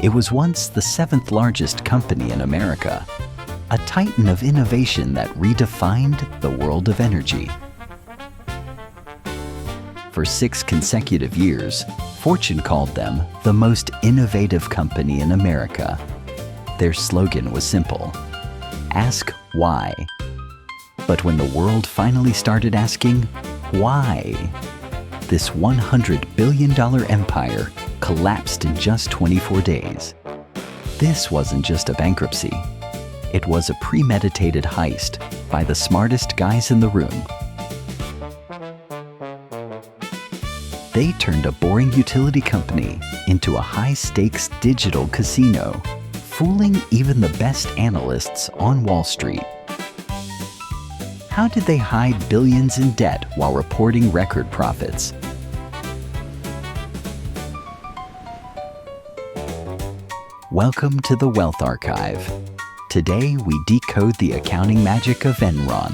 It was once the 7th largest company in America, a titan of innovation that redefined the world of energy. For 6 consecutive years, Fortune called them the most innovative company in America. Their slogan was simple: ask why. But when the world finally started asking why, this $100 billion empire collapsed in just 24 days. This wasn't just a bankruptcy. It was a premeditated heist by the smartest guys in the room. They turned a boring utility company into a high-stakes digital casino, fooling even the best analysts on Wall Street. How did they hide billions in debt while reporting record profits? Welcome to the Wealth Archive. Today we decode the accounting magic of Enron.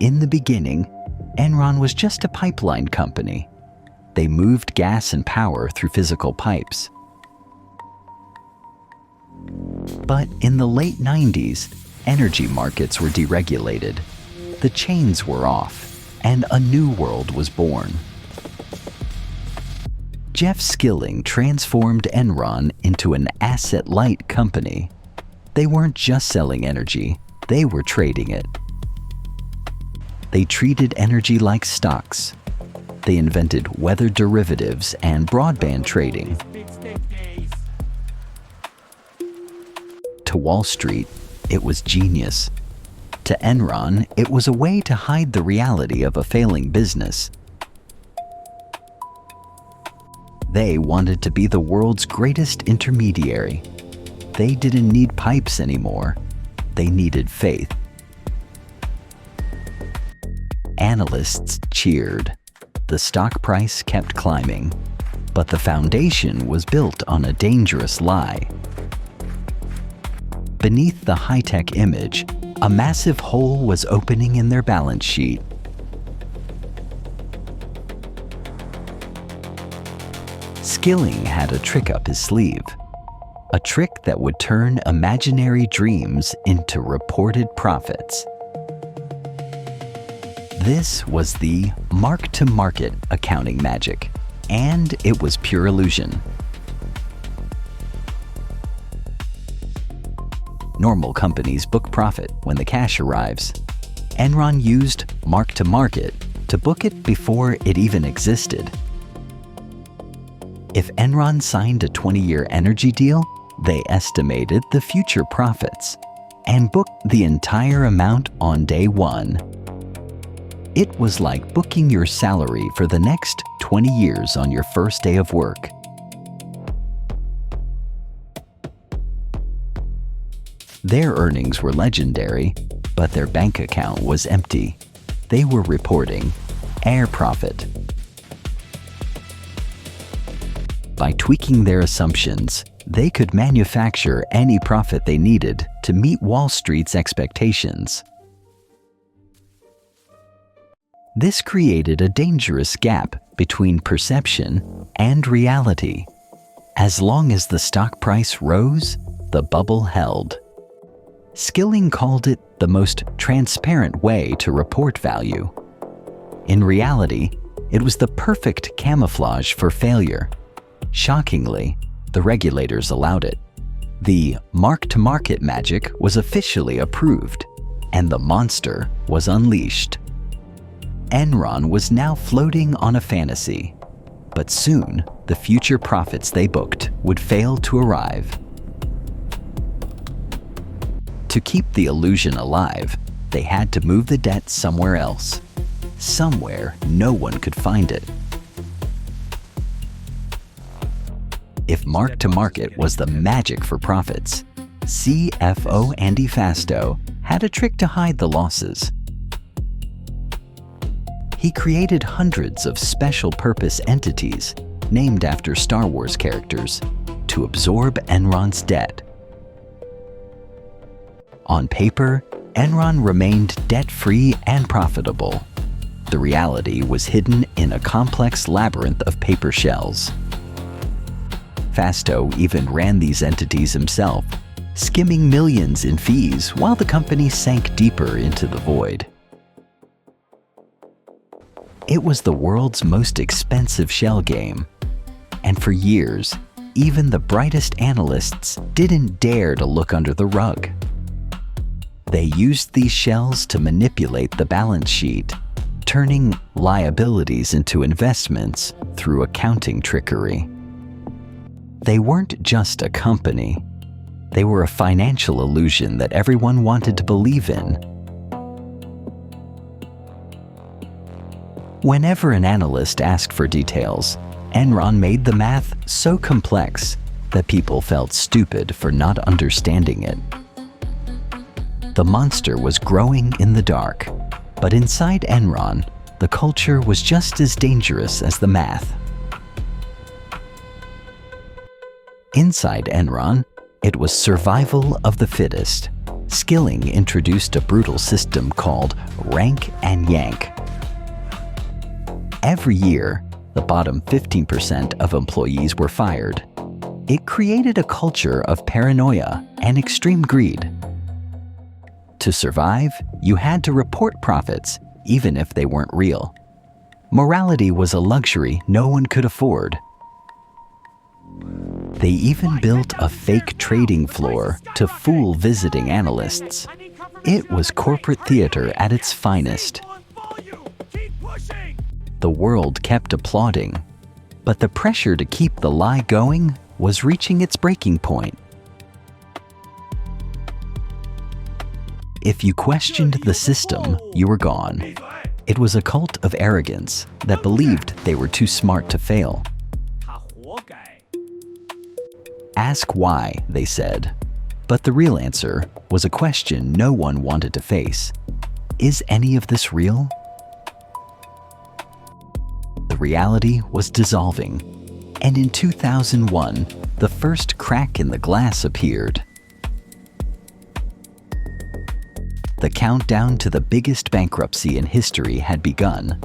In the beginning, Enron was just a pipeline company. They moved gas and power through physical pipes. But in the late 90s, energy markets were deregulated. The chains were off, and a new world was born. Jeff Skilling transformed Enron into an asset-light company. They weren't just selling energy, they were trading it. They treated energy like stocks. They invented weather derivatives and broadband trading. To Wall Street, it was genius. To Enron, it was a way to hide the reality of a failing business. They wanted to be the world's greatest intermediary. They didn't need pipes anymore. They needed faith. Analysts cheered. The stock price kept climbing. But the foundation was built on a dangerous lie. Beneath the high-tech image, a massive hole was opening in their balance sheet. Skilling had a trick up his sleeve. A trick that would turn imaginary dreams into reported profits. This was the mark-to-market accounting magic, and it was pure illusion. Normal companies book profit when the cash arrives. Enron used mark-to-market to book it before it even existed. If Enron signed a 20-year energy deal, they estimated the future profits and booked the entire amount on day one. It was like booking your salary for the next 20 years on your first day of work. Their earnings were legendary, but their bank account was empty. They were reporting air profit. By tweaking their assumptions, they could manufacture any profit they needed to meet Wall Street's expectations. This created a dangerous gap between perception and reality. As long as the stock price rose, the bubble held. Skilling called it the most transparent way to report value. In reality, it was the perfect camouflage for failure. Shockingly, the regulators allowed it. The mark-to-market magic was officially approved, and the monster was unleashed. Enron was now floating on a fantasy, but soon the future profits they booked would fail to arrive. To keep the illusion alive, they had to move the debt somewhere else. Somewhere no one could find it. If mark-to-market was the magic for profits, CFO Andy Fastow had a trick to hide the losses. He created hundreds of special-purpose entities named after Star Wars characters to absorb Enron's debt. On paper, Enron remained debt-free and profitable. The reality was hidden in a complex labyrinth of paper shells. Fastow even ran these entities himself, skimming millions in fees while the company sank deeper into the void. It was the world's most expensive shell game, and for years, even the brightest analysts didn't dare to look under the rug. They used these shells to manipulate the balance sheet, turning liabilities into investments through accounting trickery. They weren't just a company. They were a financial illusion that everyone wanted to believe in. Whenever an analyst asked for details, Enron made the math so complex that people felt stupid for not understanding it. The monster was growing in the dark, but inside Enron, the culture was just as dangerous as the math. Inside Enron, it was survival of the fittest. Skilling introduced a brutal system called rank and yank. Every year, the bottom 15% of employees were fired. It created a culture of paranoia and extreme greed. To survive, you had to report profits, even if they weren't real. Morality was a luxury no one could afford. They even built a fake trading floor to fool visiting analysts. It was corporate theater at its finest. The world kept applauding, but the pressure to keep the lie going was reaching its breaking point. If you questioned the system, you were gone. It was a cult of arrogance that believed they were too smart to fail. Ask why, they said. But the real answer was a question no one wanted to face. Is any of this real? The reality was dissolving, and in 2001, the first crack in the glass appeared. The countdown to the biggest bankruptcy in history had begun.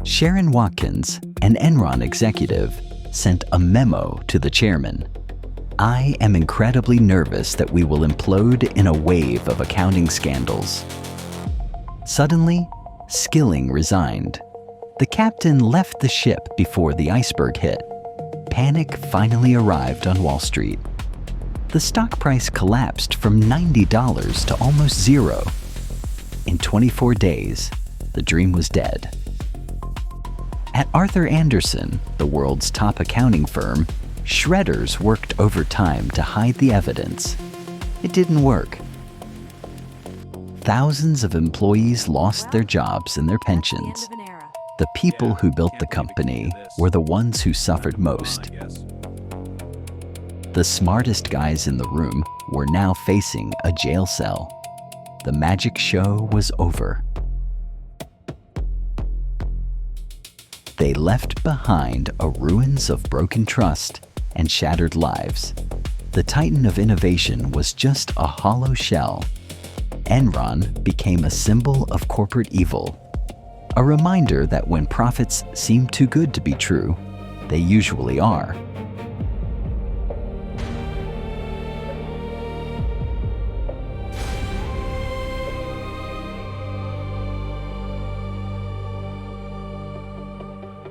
Sharon Watkins, an Enron executive, sent a memo to the chairman. I am incredibly nervous that we will implode in a wave of accounting scandals. Suddenly, Skilling resigned. The captain left the ship before the iceberg hit. Panic finally arrived on Wall Street. The stock price collapsed from $90 to almost zero. In 24 days, the dream was dead. At Arthur Andersen, the world's top accounting firm, shredders worked overtime to hide the evidence. It didn't work. Thousands of employees lost their jobs and their pensions. The people who built the company were the ones who suffered most. The smartest guys in the room were now facing a jail cell. The magic show was over. They left behind a ruins of broken trust and shattered lives. The titan of innovation was just a hollow shell. Enron became a symbol of corporate evil, a reminder that when profits seem too good to be true, they usually are.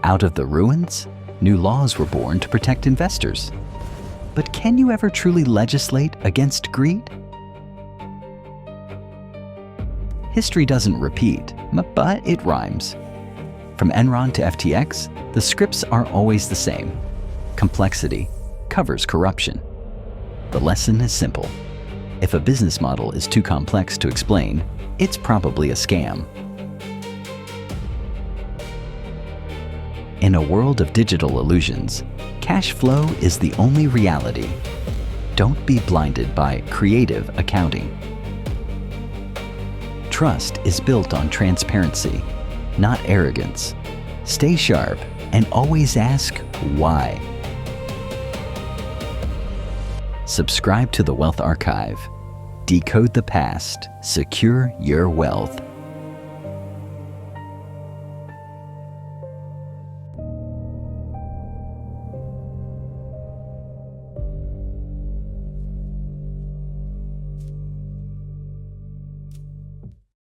Out of the ruins, new laws were born to protect investors. But can you ever truly legislate against greed? History doesn't repeat, but it rhymes. From Enron to FTX, the scripts are always the same. Complexity covers corruption. The lesson is simple. If a business model is too complex to explain, it's probably a scam. In a world of digital illusions, cash flow is the only reality. Don't be blinded by creative accounting. Trust is built on transparency, not arrogance. Stay sharp and always ask why. Subscribe to the Wealth Archive. Decode the past. Secure your wealth.